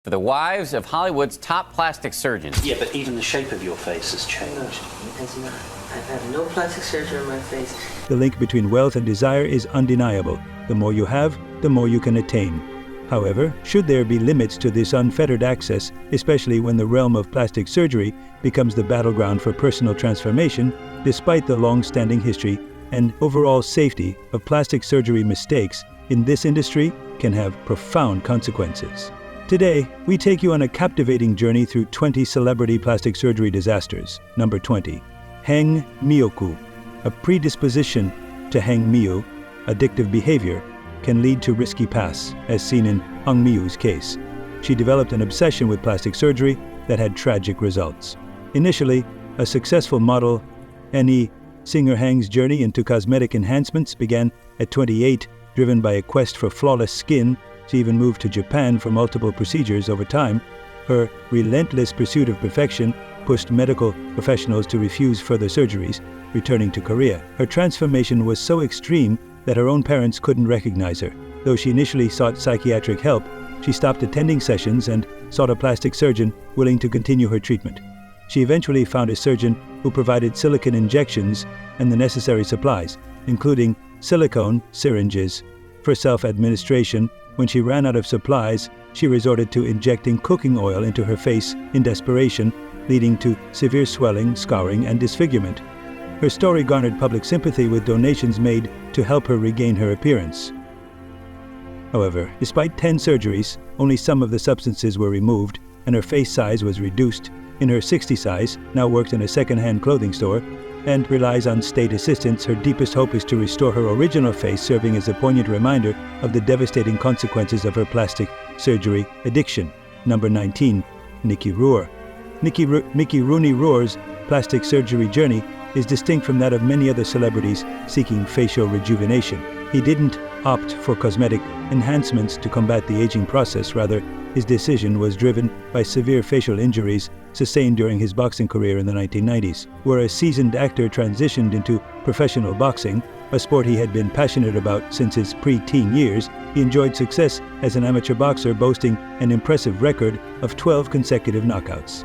For the wives of Hollywood's top plastic surgeons. Yeah, but even the shape of your face has changed. No, it has not. I've had no plastic surgery on my face. The link between wealth and desire is undeniable. The more you have, the more you can attain. However, should there be limits to this unfettered access, especially when the realm of plastic surgery becomes the battleground for personal transformation, despite the long-standing history and overall safety of plastic surgery, mistakes in this industry can have profound consequences. Today, we take you on a captivating journey through 20 celebrity plastic surgery disasters. Number 20. Heng Myoku. A predisposition to Heng Myo, addictive behavior, can lead to risky paths, as seen in Heng Myo's case. She developed an obsession with plastic surgery that had tragic results. Initially, a successful model, Annie Singer Heng's journey into cosmetic enhancements began at 28, driven by a quest for flawless skin. She even moved to Japan for multiple procedures over time. Her relentless pursuit of perfection pushed medical professionals to refuse further surgeries, returning to Korea. Her transformation was so extreme that her own parents couldn't recognize her. Though she initially sought psychiatric help, she stopped attending sessions and sought a plastic surgeon willing to continue her treatment. She eventually found a surgeon who provided silicone injections and the necessary supplies, including silicone syringes for self-administration. When she ran out of supplies, she resorted to injecting cooking oil into her face in desperation, leading to severe swelling, scarring, and disfigurement. Her story garnered public sympathy with donations made to help her regain her appearance. However, despite 10 surgeries, only some of the substances were removed, and her face size was reduced. In her 60 size, now works in a second-hand clothing store, and relies on state assistance, her deepest hope is to restore her original face, serving as a poignant reminder of the devastating consequences of her plastic surgery addiction. Number 19. Mickey Rourke. Mickey Rooney Rourke's plastic surgery journey is distinct from that of many other celebrities seeking facial rejuvenation. He didn't opt for cosmetic enhancements to combat the aging process. Rather, his decision was driven by severe facial injuries sustained during his boxing career in the 1990s. Where a seasoned actor transitioned into professional boxing, a sport he had been passionate about since his pre-teen years, he enjoyed success as an amateur boxer, boasting an impressive record of 12 consecutive knockouts.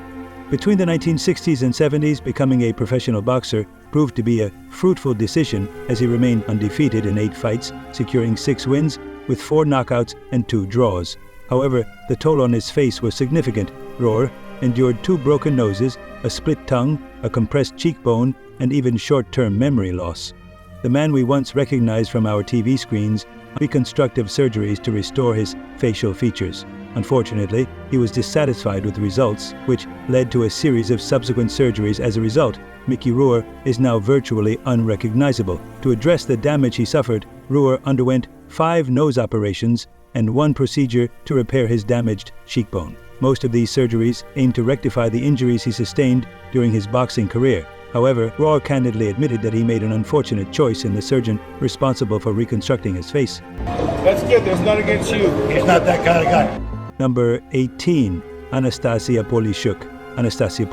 Between the 1960s and 70s, becoming a professional boxer proved to be a fruitful decision, as he remained undefeated in 8 fights, securing 6 wins with 4 knockouts and 2 draws. However, the toll on his face was significant. Rourke endured 2 broken noses, a split tongue, a compressed cheekbone, and even short-term memory loss. The man we once recognized from our TV screens underwent reconstructive surgeries to restore his facial features. Unfortunately, he was dissatisfied with the results, which led to a series of subsequent surgeries. As a result, Mickey Rourke is now virtually unrecognizable. To address the damage he suffered, Rourke underwent 5 nose operations and 1 procedure to repair his damaged cheekbone. Most of these surgeries aim to rectify the injuries he sustained during his boxing career. However, Rourke candidly admitted that he made an unfortunate choice in the surgeon responsible for reconstructing his face. That's good, there's none against you. He's not that kind of guy. Number 18. Anastasia Polishuk. Anastasia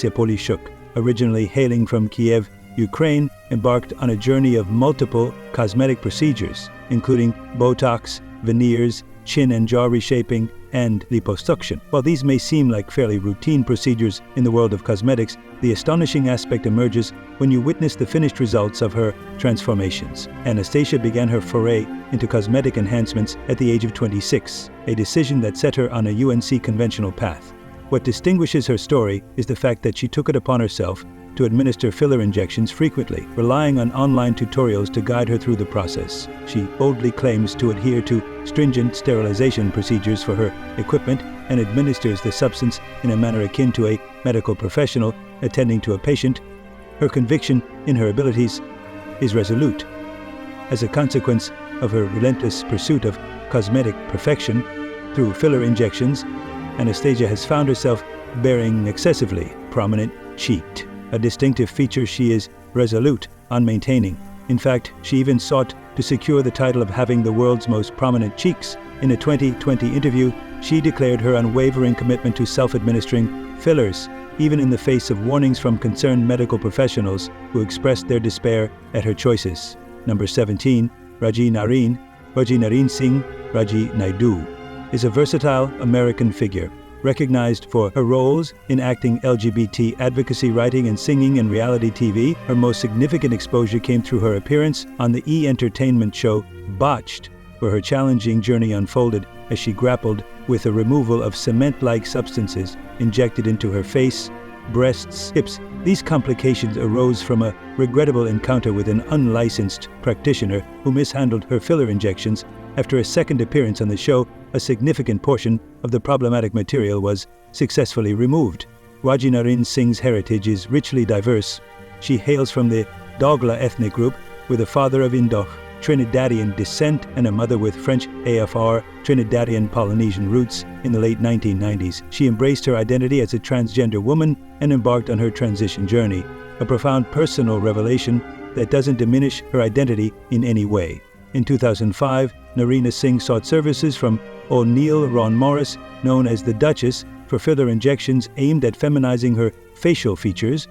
Polishuk, originally hailing from Kiev, Ukraine, embarked on a journey of multiple cosmetic procedures, including Botox, veneers, chin and jaw reshaping, and liposuction. While these may seem like fairly routine procedures in the world of cosmetics, the astonishing aspect emerges when you witness the finished results of her transformations. Anastasia began her foray into cosmetic enhancements at the age of 26, a decision that set her on a UNC conventional path. What distinguishes her story is the fact that she took it upon herself to administer filler injections frequently, relying on online tutorials to guide her through the process. She boldly claims to adhere to stringent sterilization procedures for her equipment and administers the substance in a manner akin to a medical professional attending to a patient. Her conviction in her abilities is resolute. As a consequence of her relentless pursuit of cosmetic perfection through filler injections, Anastasia has found herself bearing excessively prominent cheeked, a distinctive feature she is resolute on maintaining. In fact, she even sought to secure the title of having the world's most prominent cheeks. In a 2020 interview, she declared her unwavering commitment to self-administering fillers, even in the face of warnings from concerned medical professionals who expressed their despair at her choices. Number 17. Raji Nareen Singh Raji Naidu. is a versatile American figure, recognized for her roles in acting, LGBT advocacy, writing and singing, and reality TV. Her most significant exposure came through her appearance on the E! Entertainment show Botched, where her challenging journey unfolded as she grappled with the removal of cement-like substances injected into her face, breasts, hips. These complications arose from a regrettable encounter with an unlicensed practitioner who mishandled her filler injections. After a second appearance on the show, a significant portion of the problematic material was successfully removed. Raji Naren Singh's heritage is richly diverse. She hails from the Dogla ethnic group with a father of Indo Trinidadian descent and a mother with French AFR Trinidadian Polynesian roots. In the late 1990s, she embraced her identity as a transgender woman and embarked on her transition journey, a profound personal revelation that doesn't diminish her identity in any way. In 2005, Narina Singh sought services from O'Neill Ron Morris, known as the Duchess, for filler injections aimed at feminizing her facial features,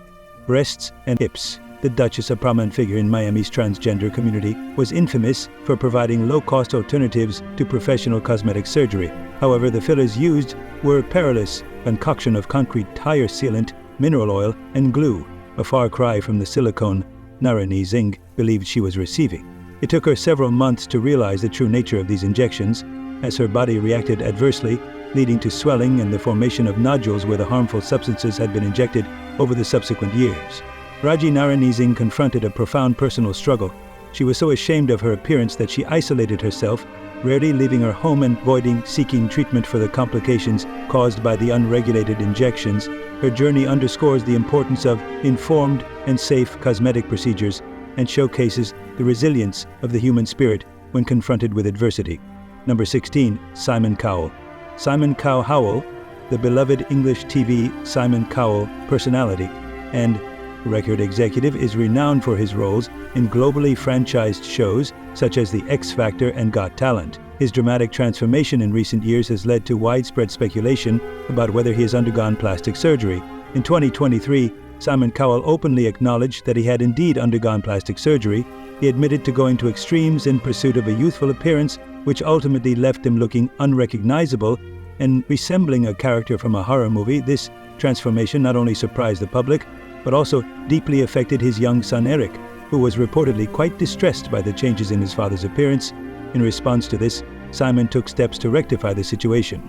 breasts, and hips. The Duchess, a prominent figure in Miami's transgender community, was infamous for providing low-cost alternatives to professional cosmetic surgery. However, the fillers used were a perilous concoction of concrete tire sealant, mineral oil, and glue, a far cry from the silicone Narani Singh believed she was receiving. It took her several months to realize the true nature of these injections, as her body reacted adversely, leading to swelling and the formation of nodules where the harmful substances had been injected over the subsequent years. Raji Naren Singh confronted a profound personal struggle. She was so ashamed of her appearance that she isolated herself, rarely leaving her home and avoiding seeking treatment for the complications caused by the unregulated injections. Her journey underscores the importance of informed and safe cosmetic procedures and showcases the resilience of the human spirit when confronted with adversity. Number 16. Simon Cowell. Simon Cowell, the beloved English TV Simon Cowell personality and record executive, is renowned for his roles in globally franchised shows such as The X Factor and Got Talent. His dramatic transformation in recent years has led to widespread speculation about whether he has undergone plastic surgery. In 2023, Simon Cowell openly acknowledged that he had indeed undergone plastic surgery. He admitted to going to extremes in pursuit of a youthful appearance, which ultimately left him looking unrecognizable and resembling a character from a horror movie. This transformation not only surprised the public, but also deeply affected his young son Eric, who was reportedly quite distressed by the changes in his father's appearance. In response to this, Simon took steps to rectify the situation.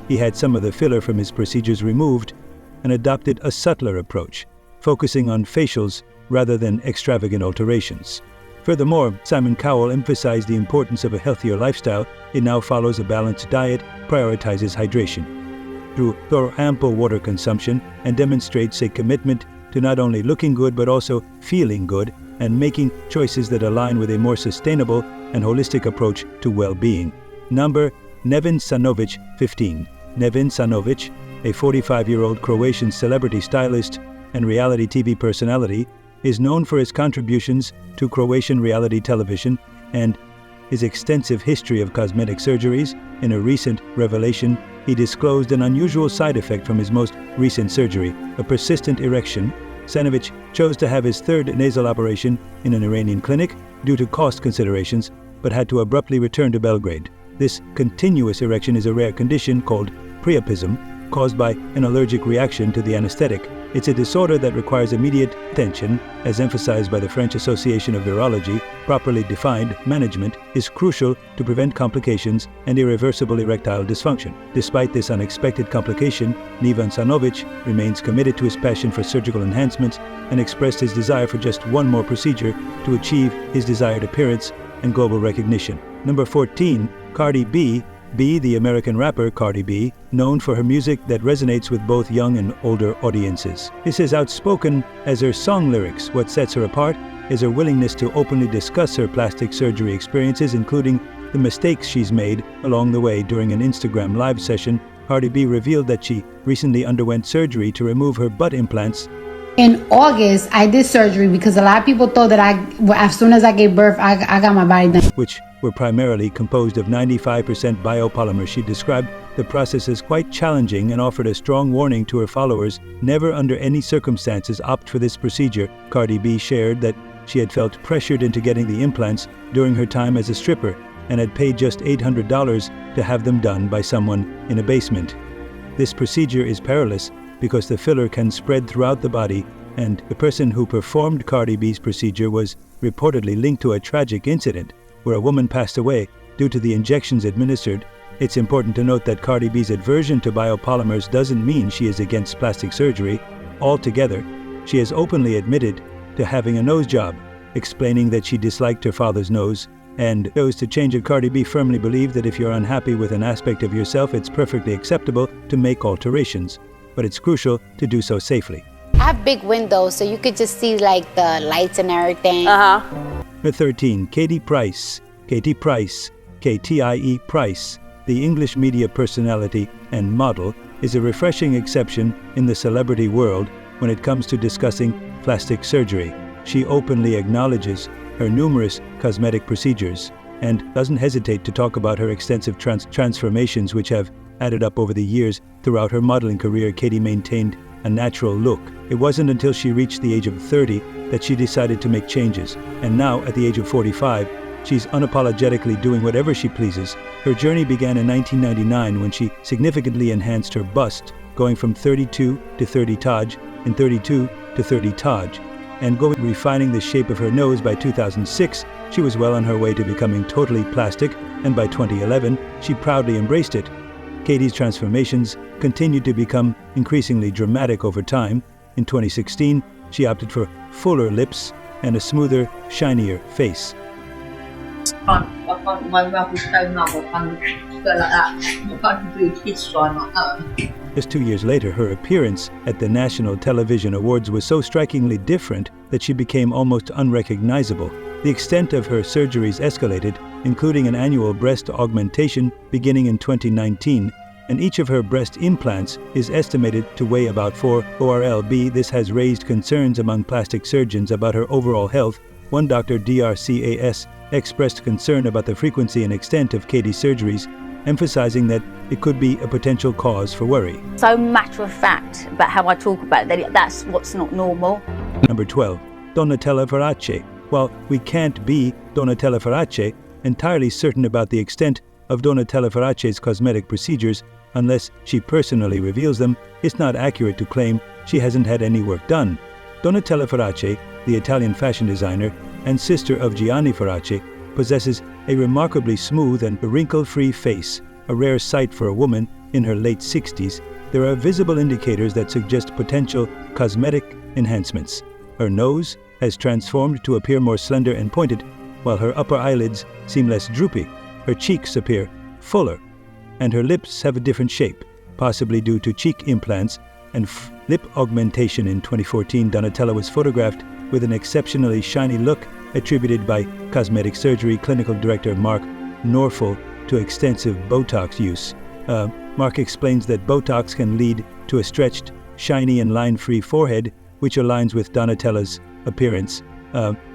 He had some of the filler from his procedures removed and adopted a subtler approach, focusing on facials rather than extravagant alterations. Furthermore, Simon Cowell emphasized the importance of a healthier lifestyle. It now follows a balanced diet, prioritizes hydration through ample water consumption, and demonstrates a commitment to not only looking good but also feeling good and making choices that align with a more sustainable and holistic approach to well-being. Number Nevin Sanovic, 15. Nevin Sanovic, a 45-year-old Croatian celebrity stylist and reality TV personality, is known for his contributions to Croatian reality television and his extensive history of cosmetic surgeries. In a recent revelation, he disclosed an unusual side effect from his most recent surgery, a persistent erection. Sanovic chose to have his third nasal operation in an Iranian clinic due to cost considerations, but had to abruptly return to Belgrade. This continuous erection is a rare condition called priapism, caused by an allergic reaction to the anesthetic. It's a disorder that requires immediate attention, as emphasized by the French Association of Virology. Properly defined management is crucial to prevent complications and irreversible erectile dysfunction. Despite this unexpected complication, Neven Sanovic remains committed to his passion for surgical enhancements and expressed his desire for just one more procedure to achieve his desired appearance and global recognition. Number 14. Cardi B. The American rapper Cardi B, known for her music that resonates with both young and older audiences. Is as outspoken as her song lyrics. What sets her apart is her willingness to openly discuss her plastic surgery experiences, including the mistakes she's made along the way. During an Instagram live session, Cardi B revealed that she recently underwent surgery to remove her butt implants. In August, I did surgery because a lot of people thought that as soon as I gave birth, I got my body done, which were primarily composed of 95% biopolymer. She described the process as quite challenging and offered a strong warning to her followers: never under any circumstances opt for this procedure. Cardi B shared that she had felt pressured into getting the implants during her time as a stripper and had paid just $800 to have them done by someone in a basement. This procedure is perilous because the filler can spread throughout the body, and the person who performed Cardi B's procedure was reportedly linked to a tragic incident where a woman passed away due to the injections administered. It's important to note that Cardi B's aversion to biopolymers doesn't mean she is against plastic surgery. Altogether, she has openly admitted to having a nose job, explaining that she disliked her father's nose, and chose to change it. Cardi B firmly believed that if you're unhappy with an aspect of yourself, it's perfectly acceptable to make alterations, but it's crucial to do so safely. I have big windows, so you could just see like the lights and everything. Number 13, Katie Price. Katie Price, K-T-I-E Price, the English media personality and model, is a refreshing exception in the celebrity world when it comes to discussing plastic surgery. She openly acknowledges her numerous cosmetic procedures and doesn't hesitate to talk about her extensive transformations which have added up over the years. Throughout her modeling career, Katie maintained a natural look. It wasn't until she reached the age of 30 that she decided to make changes, and now at the age of 45, she's unapologetically doing whatever she pleases. Her journey began in 1999 when she significantly enhanced her bust, going from 32 to 30 Taj and 32 to 30 Taj, and refining the shape of her nose. By 2006, she was well on her way to becoming totally plastic, and by 2011, she proudly embraced it. Katie's transformations continued to become increasingly dramatic over time. In 2016, she opted for fuller lips and a smoother, shinier face. My mouth is so numb, I can't go like that. I can't do a kid's shine like that. Just 2 years later, her appearance at the National Television Awards was so strikingly different that she became almost unrecognizable. The extent of her surgeries escalated, including an annual breast augmentation beginning in 2019, and each of her breast implants is estimated to weigh about 4 orlb. This has raised concerns among plastic surgeons about her overall health. One doctor, DRCAS, expressed concern about the frequency and extent of Katie's surgeries, emphasizing that it could be a potential cause for worry. So matter of fact about how I talk about it, that's what's not normal. Number 12, Donatella Farace. While we can't be Donatella Farace entirely certain about the extent of Donatella Farace's cosmetic procedures unless she personally reveals them, it's not accurate to claim she hasn't had any work done. Donatella Farace, the Italian fashion designer and sister of Gianni Farace, possesses a remarkably smooth and wrinkle-free face, a rare sight for a woman in her late 60s. There are visible indicators that suggest potential cosmetic enhancements. Her nose has transformed to appear more slender and pointed, while her upper eyelids seem less droopy. Her cheeks appear fuller, and her lips have a different shape, possibly due to cheek implants and lip augmentation. In 2014, Donatella was photographed with an exceptionally shiny look attributed by cosmetic surgery clinical director Mark Norful to extensive Botox use. Mark explains that Botox can lead to a stretched, shiny and line-free forehead, which aligns with Donatella's appearance.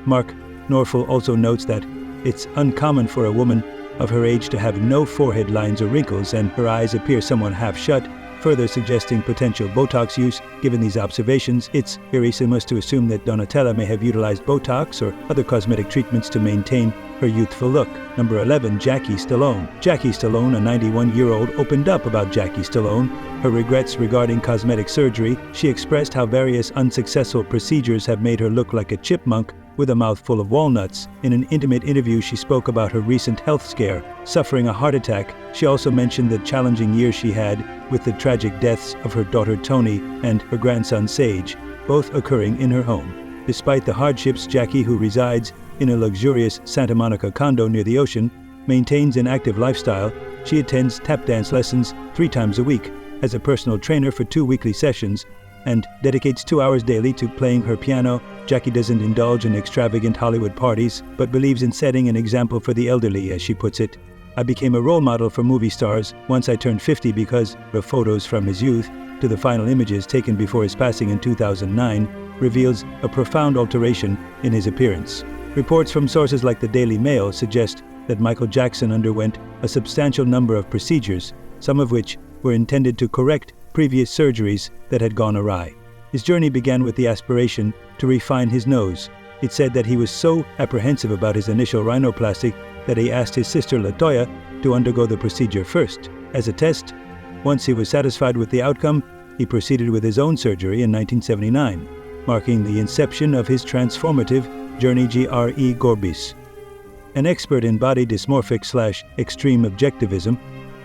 Mark Norful also notes that it's uncommon for a woman of her age to have no forehead lines or wrinkles, and her eyes appear somewhat half shut, further suggesting potential Botox use. Given these observations, it's irreasonable to assume that Donatella may have utilized Botox or other cosmetic treatments to maintain her youthful look. Number 11, Jackie Stallone. Jackie Stallone, a 91-year-old, opened up about Jackie Stallone, her regrets regarding cosmetic surgery. She expressed how various unsuccessful procedures have made her look like a chipmunk with a mouthful of walnuts. In an intimate interview, she spoke about her recent health scare, suffering a heart attack. She also mentioned the challenging year she had with the tragic deaths of her daughter Toni and her grandson Sage, both occurring in her home. Despite the hardships, Jackie, who resides in a luxurious Santa Monica condo near the ocean, maintains an active lifestyle. She attends tap dance lessons 3 times a week, has a personal trainer for 2 weekly sessions, and dedicates 2 hours daily to playing her piano. Jackie doesn't indulge in extravagant Hollywood parties, but believes in setting an example for the elderly, as she puts it. I became a role model for movie stars once I turned 50 because the photos from his youth to the final images taken before his passing in 2009 reveals a profound alteration in his appearance. Reports from sources like the Daily Mail suggest that Michael Jackson underwent a substantial number of procedures, some of which were intended to correct previous surgeries that had gone awry. His journey began with the aspiration to refine his nose. It's said that he was so apprehensive about his initial rhinoplasty that he asked his sister Latoya to undergo the procedure first. As a test, once he was satisfied with the outcome, he proceeded with his own surgery in 1979, marking the inception of his transformative journey GRE Gorbis. An expert in body dysmorphic/extreme objectivism,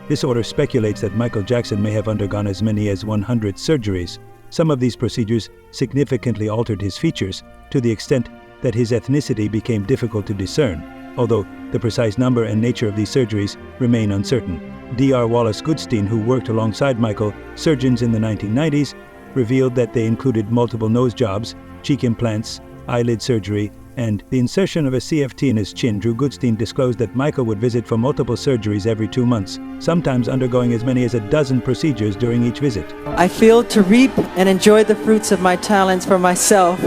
this author speculates that Michael Jackson may have undergone as many as 100 surgeries. Some of these procedures significantly altered his features to the extent that his ethnicity became difficult to discern, although the precise number and nature of these surgeries remain uncertain. Dr. Wallace Goodstein, who worked alongside Michael surgeons in the 1990s, revealed that they included multiple nose jobs, cheek implants, eyelid surgery, and the insertion of a CFT in his chin. Drew Goodstein disclosed that Michael would visit for multiple surgeries every 2 months, sometimes undergoing as many as a dozen procedures during each visit. I feel to reap and enjoy the fruits of my talents for myself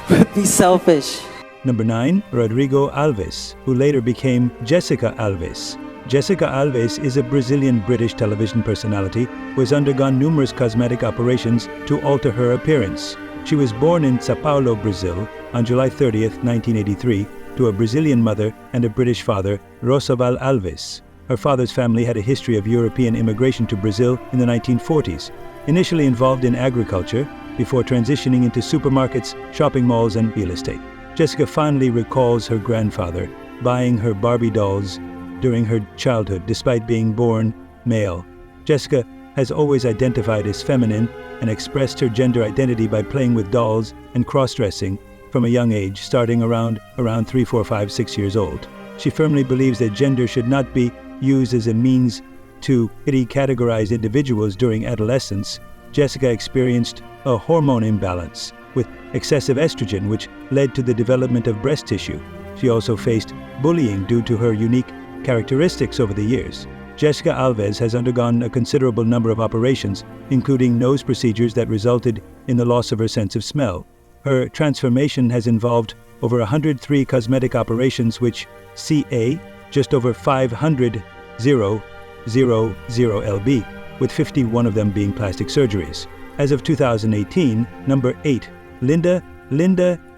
would be selfish. Number 9, Rodrigo Alves, who later became Jessica Alves. Jessica Alves is a Brazilian-British television personality who has undergone numerous cosmetic operations to alter her appearance. She was born in Sao Paulo, Brazil, on July 30th, 1983, to a Brazilian mother and a British father, Roosevelt Alves. Her father's family had a history of European immigration to Brazil in the 1940s, initially involved in agriculture, before transitioning into supermarkets, shopping malls, and real estate. Jessica fondly recalls her grandfather buying her Barbie dolls during her childhood, despite being born male. Jessica has always identified as feminine and expressed her gender identity by playing with dolls and cross-dressing from a young age, starting around 3, 4, 5, 6 years old. She firmly believes that gender should not be used as a means to categorize individuals during adolescence. Jessica experienced a hormone imbalance with excessive estrogen, which led to the development of breast tissue. She also faced bullying due to her unique characteristics over the years. Jessica Alves has undergone a considerable number of operations, including nose procedures that resulted in the loss of her sense of smell. Her transformation has involved over 103 cosmetic operations, which CA just over 500,000 lb, with 51 of them being plastic surgeries. As of 2018, number 8, Linda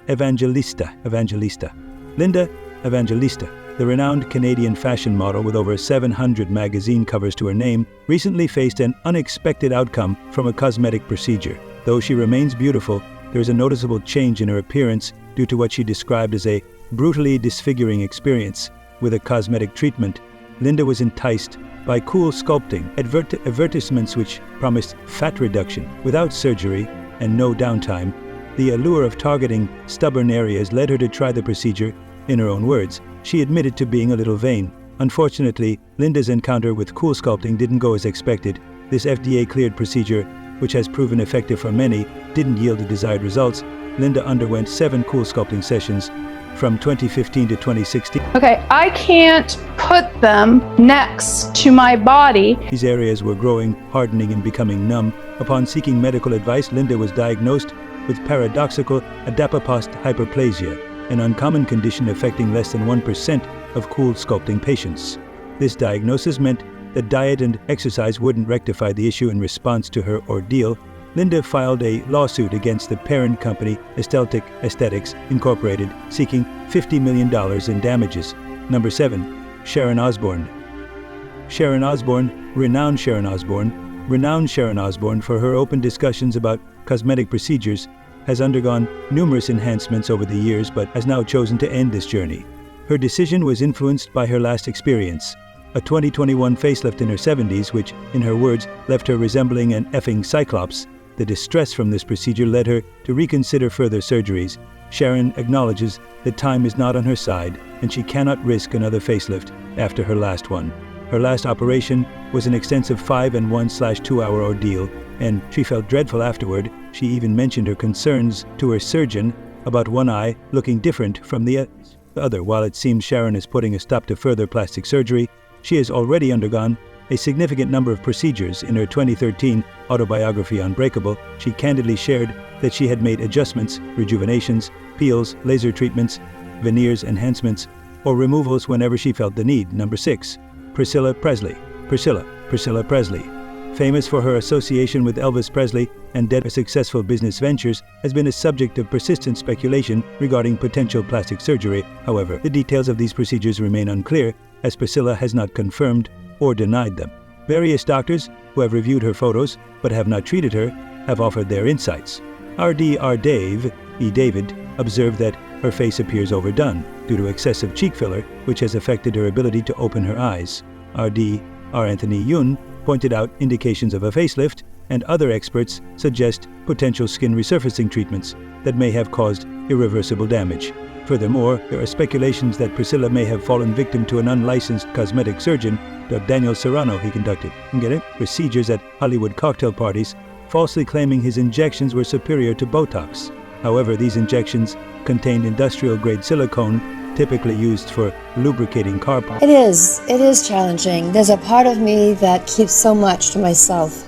Evangelista. Linda Evangelista, the renowned Canadian fashion model with over 700 magazine covers to her name, recently faced an unexpected outcome from a cosmetic procedure. Though she remains beautiful, there is a noticeable change in her appearance due to what she described as a brutally disfiguring experience. With a cosmetic treatment, Linda was enticed by cool sculpting advertisements which promised fat reduction without surgery and no downtime. The allure of targeting stubborn areas led her to try the procedure. In her own words, she admitted to being a little vain. Unfortunately, Linda's encounter with cool sculpting didn't go as expected. This FDA-cleared procedure, which has proven effective for many, didn't yield the desired results. Linda underwent 7 cool sculpting sessions from 2015 to 2016. Okay, I can't put them next to my body. These areas were growing, hardening, and becoming numb. Upon seeking medical advice, Linda was diagnosed with paradoxical adipose hyperplasia, an uncommon condition affecting less than 1% of cool sculpting patients. This diagnosis meant that diet and exercise wouldn't rectify the issue. In response to her ordeal, Linda filed a lawsuit against the parent company Esteltic Aesthetics Incorporated, seeking $50 million in damages. Number 7, Sharon Osbourne. Renowned Sharon Osbourne for her open discussions about cosmetic procedures, has undergone numerous enhancements over the years but has now chosen to end this journey. Her decision was influenced by her last experience, a 2021 facelift in her 70s, which, in her words, left her resembling an effing cyclops. The distress from this procedure led her to reconsider further surgeries. Sharon acknowledges that time is not on her side and she cannot risk another facelift after her last one. Her last operation was an extensive 5 and 1/2 hour ordeal, and she felt dreadful afterward. She even mentioned her concerns to her surgeon about one eye looking different from the other. While it seems Sharon is putting a stop to further plastic surgery, she has already undergone a significant number of procedures. In her 2013 autobiography Unbreakable, she candidly shared that she had made adjustments, rejuvenations, peels, laser treatments, veneers, enhancements, or removals whenever she felt the need. Number 6, Priscilla Presley. famous for her association with Elvis Presley and her successful business ventures, has been a subject of persistent speculation regarding potential plastic surgery. However, the details of these procedures remain unclear, as Priscilla has not confirmed or denied them. Various doctors who have reviewed her photos but have not treated her have offered their insights. David observed that her face appears overdone due to excessive cheek filler, which has affected her ability to open her eyes. Anthony Yun pointed out indications of a facelift, and other experts suggest potential skin resurfacing treatments that may have caused irreversible damage. Furthermore, there are speculations that Priscilla may have fallen victim to an unlicensed cosmetic surgeon, Daniel Serrano, he conducted procedures at Hollywood cocktail parties, falsely claiming his injections were superior to Botox. However, these injections contained industrial-grade silicone, typically used for lubricating car parts. It is challenging. There's a part of me that keeps so much to myself.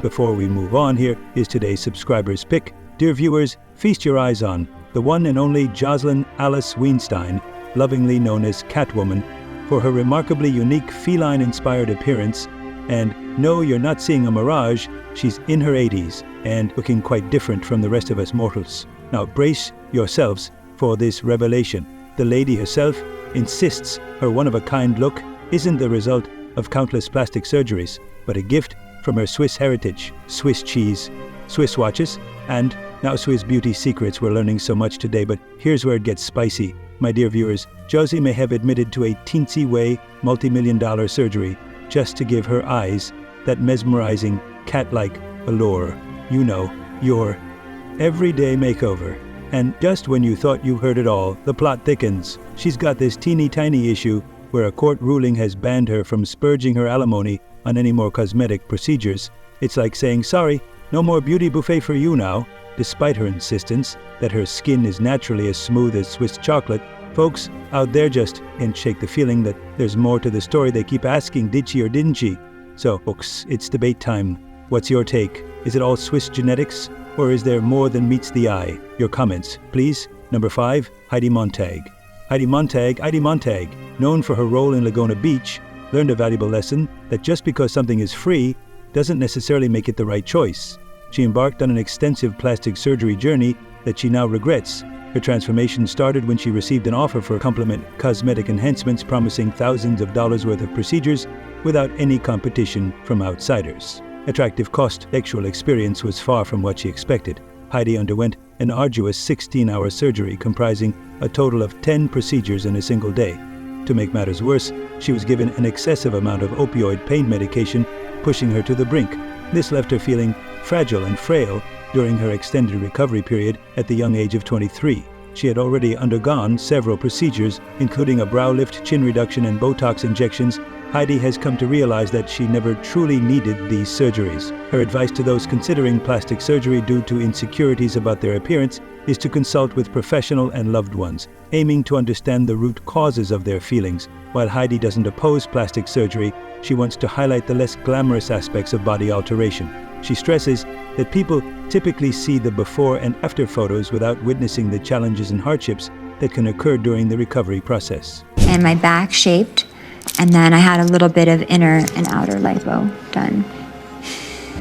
Before we move on, here is today's subscriber's pick. Dear viewers, feast your eyes on the one and only Jocelyn Alice Weinstein, lovingly known as Catwoman, for her remarkably unique feline-inspired appearance. And no, you're not seeing a mirage. She's in her 80s and looking quite different from the rest of us mortals. Now brace yourselves for this revelation. The lady herself insists her one-of-a-kind look isn't the result of countless plastic surgeries, but a gift from her Swiss heritage, Swiss cheese, Swiss watches, and now Swiss beauty secrets. We're learning so much today, but here's where it gets spicy. My dear viewers, Josie may have admitted to a teensy-way multi-million-dollar surgery just to give her eyes that mesmerizing cat-like allure. You know, your everyday makeover. And just when you thought you heard it all, the plot thickens. She's got this teeny-tiny issue where a court ruling has banned her from spurging her alimony on any more cosmetic procedures. It's like saying, sorry, no more beauty buffet for you now. Despite her insistence that her skin is naturally as smooth as Swiss chocolate, folks out there just can't shake the feeling that there's more to the story. They keep asking, did she or didn't she? So, folks, it's debate time. What's your take? Is it all Swiss genetics? Or is there more than meets the eye? Your comments, please. Number 5, Heidi Montag. Heidi Montag, known for her role in Laguna Beach, learned a valuable lesson that just because something is free doesn't necessarily make it the right choice. She embarked on an extensive plastic surgery journey that she now regrets. Her transformation started when she received an offer for complement cosmetic enhancements promising thousands of dollars worth of procedures without any competition from outsiders. Attractive cost, actual experience was far from what she expected. Heidi underwent an arduous 16-hour surgery comprising a total of 10 procedures in a single day. To make matters worse, she was given an excessive amount of opioid pain medication, pushing her to the brink. This left her feeling fragile and frail during her extended recovery period at the young age of 23. She had already undergone several procedures, including a brow lift, chin reduction, and Botox injections. Heidi has come to realize that she never truly needed these surgeries. Her advice to those considering plastic surgery due to insecurities about their appearance is to consult with professional and loved ones, aiming to understand the root causes of their feelings. While Heidi doesn't oppose plastic surgery, she wants to highlight the less glamorous aspects of body alteration. She stresses that people typically see the before and after photos without witnessing the challenges and hardships that can occur during the recovery process. And my back shaped, and then I had a little bit of inner and outer lipo done.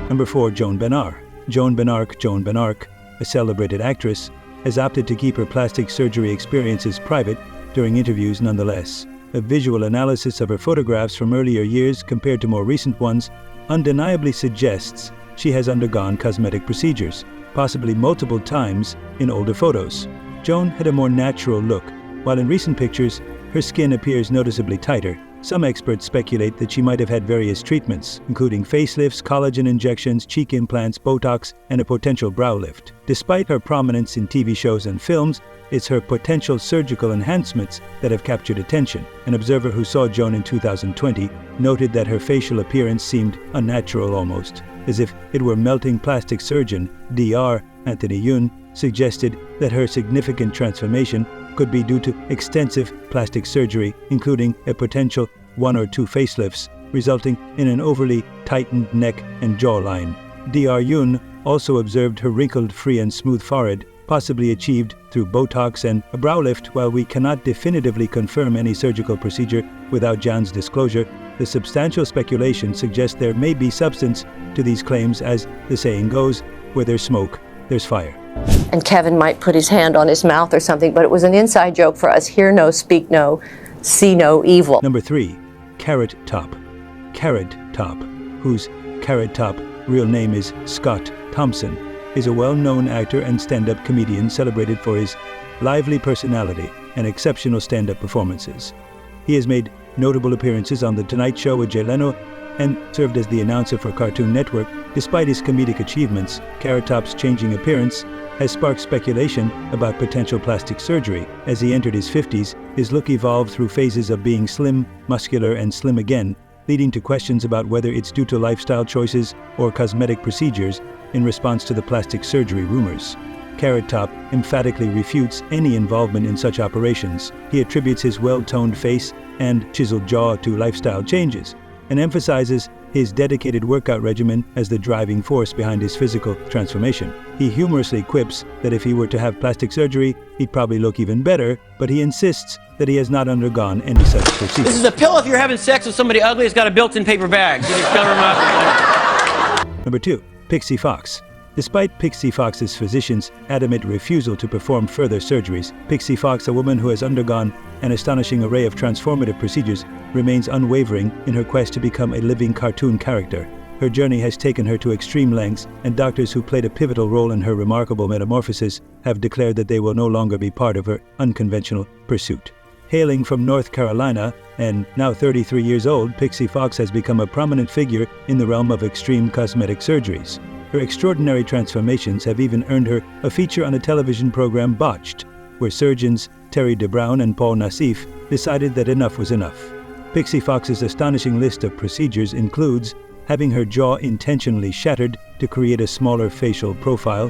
Number 4, Joan Ben-Arc. Joan Ben-Arc, a celebrated actress, has opted to keep her plastic surgery experiences private during interviews nonetheless. A visual analysis of her photographs from earlier years compared to more recent ones undeniably suggests she has undergone cosmetic procedures, possibly multiple times in older photos. Joan had a more natural look, while in recent pictures, her skin appears noticeably tighter. Some experts speculate that she might have had various treatments, including facelifts, collagen injections, cheek implants, Botox, and a potential brow lift. Despite her prominence in TV shows and films, it's her potential surgical enhancements that have captured attention. An observer who saw Joan in 2020 noted that her facial appearance seemed unnatural almost, as if it were melting. Plastic surgeon Dr. Anthony Yun suggested that her significant transformation could be due to extensive plastic surgery, including a potential 1 or 2 facelifts, resulting in an overly tightened neck and jawline. Dr. Yun also observed her wrinkled, free and smooth forehead, possibly achieved through Botox and a brow lift. While we cannot definitively confirm any surgical procedure without Joan's disclosure, The substantial speculation suggests there may be substance to these claims, as the saying goes, where there's smoke, there's fire. And Kevin might put his hand on his mouth or something, but it was an inside joke for us. Hear no, speak no, see no evil. Number 3, Carrot Top. Carrot Top, whose Carrot Top real name is Scott Thompson, is a well-known actor and stand-up comedian celebrated for his lively personality and exceptional stand-up performances. He has made notable appearances on The Tonight Show with Jay Leno and served as the announcer for Cartoon Network. Despite his comedic achievements, Carrot Top's changing appearance has sparked speculation about potential plastic surgery. As he entered his 50s, his look evolved through phases of being slim, muscular, and slim again, leading to questions about whether it's due to lifestyle choices or cosmetic procedures in response to the plastic surgery rumors. Carrot Top emphatically refutes any involvement in such operations. He attributes his well-toned face and chiseled jaw to lifestyle changes, and emphasizes his dedicated workout regimen as the driving force behind his physical transformation. He humorously quips that if he were to have plastic surgery, he'd probably look even better, but he insists that he has not undergone any such procedure. This is a pill if you're having sex with somebody ugly who's got a built-in paper bag. You just cover them up. Number 2, Pixie Fox. Despite Pixie Fox's physicians' adamant refusal to perform further surgeries, Pixie Fox, a woman who has undergone an astonishing array of transformative procedures, remains unwavering in her quest to become a living cartoon character. Her journey has taken her to extreme lengths, and doctors who played a pivotal role in her remarkable metamorphosis have declared that they will no longer be part of her unconventional pursuit. Hailing from North Carolina, and now 33 years old, Pixie Fox has become a prominent figure in the realm of extreme cosmetic surgeries. Her extraordinary transformations have even earned her a feature on a television program, Botched, where surgeons Terry DeBrown and Paul Nassif decided that enough was enough. Pixie Fox's astonishing list of procedures includes having her jaw intentionally shattered to create a smaller facial profile.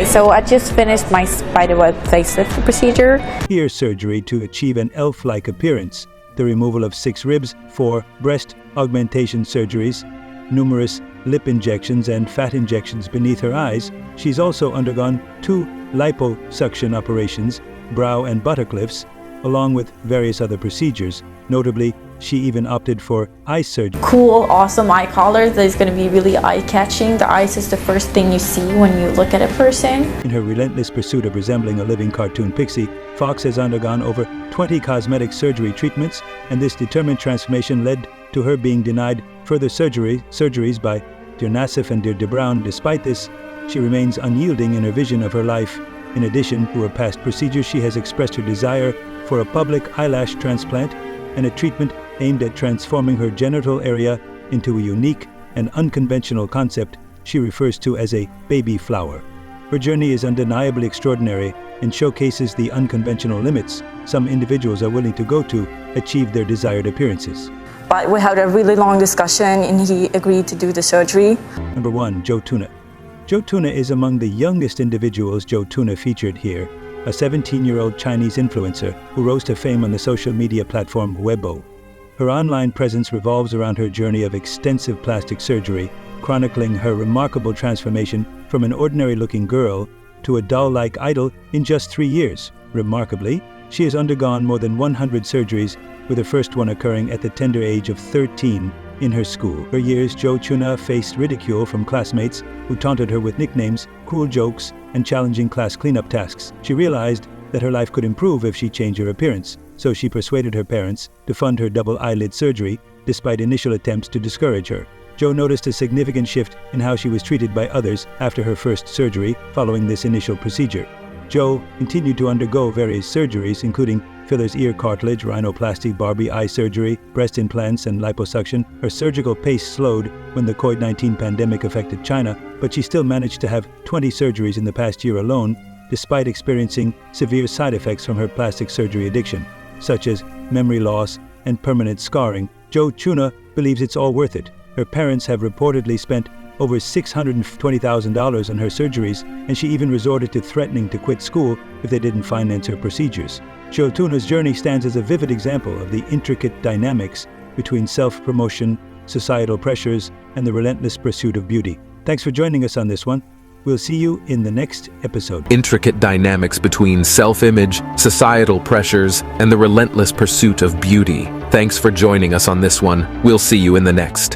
So I just finished my spiderweb facelift procedure. Ear surgery to achieve an elf-like appearance, the removal of 6 ribs, 4 breast augmentation surgeries, numerous lip injections and fat injections beneath her eyes. She's also undergone 2 liposuction operations, brow and buttock lifts, along with various other procedures. Notably, she even opted for eye surgery. Cool, awesome eye color that is going to be really eye-catching. The eyes is the first thing you see when you look at a person. In her relentless pursuit of resembling a living cartoon pixie, Fox has undergone over 20 cosmetic surgery treatments, and this determined transformation led to her being denied further surgeries by Dear Nassif and Dear DeBrown. Despite this, she remains unyielding in her vision of her life. In addition to her past procedures, she has expressed her desire for a public eyelash transplant and a treatment aimed at transforming her genital area into a unique and unconventional concept she refers to as a baby flower. Her journey is undeniably extraordinary and showcases the unconventional limits some individuals are willing to go to achieve their desired appearances. But we had a really long discussion and he agreed to do the surgery. Number 1, Joe Tuna. Joe Tuna is among the youngest individuals Joe Tuna featured here, a 17-year-old Chinese influencer who rose to fame on the social media platform Weibo. Her online presence revolves around her journey of extensive plastic surgery, chronicling her remarkable transformation from an ordinary-looking girl to a doll-like idol in just 3 years. Remarkably, she has undergone more than 100 surgeries, with the first one occurring at the tender age of 13 in her school. For years, Joe Tuna faced ridicule from classmates who taunted her with nicknames, cruel jokes, and challenging class cleanup tasks. She realized that her life could improve if she changed her appearance, so she persuaded her parents to fund her double eyelid surgery, despite initial attempts to discourage her. Joe noticed a significant shift in how she was treated by others after her first surgery following this initial procedure. Joe continued to undergo various surgeries, including fillers, ear cartilage, rhinoplasty, Barbie eye surgery, breast implants, and liposuction. Her surgical pace slowed when the COVID-19 pandemic affected China, but she still managed to have 20 surgeries in the past year alone, despite experiencing severe side effects from her plastic surgery addiction, such as memory loss and permanent scarring. Joe Tuna believes it's all worth it. Her parents have reportedly spent over $620,000 on her surgeries, and she even resorted to threatening to quit school if they didn't finance her procedures. Joe Tuna's journey stands as a vivid example of the intricate dynamics between self-promotion, societal pressures, and the relentless pursuit of beauty. Thanks for joining us on this one. We'll see you in the next episode. Intricate dynamics between self-image, societal pressures, and the relentless pursuit of beauty. Thanks for joining us on this one. We'll see you in the next.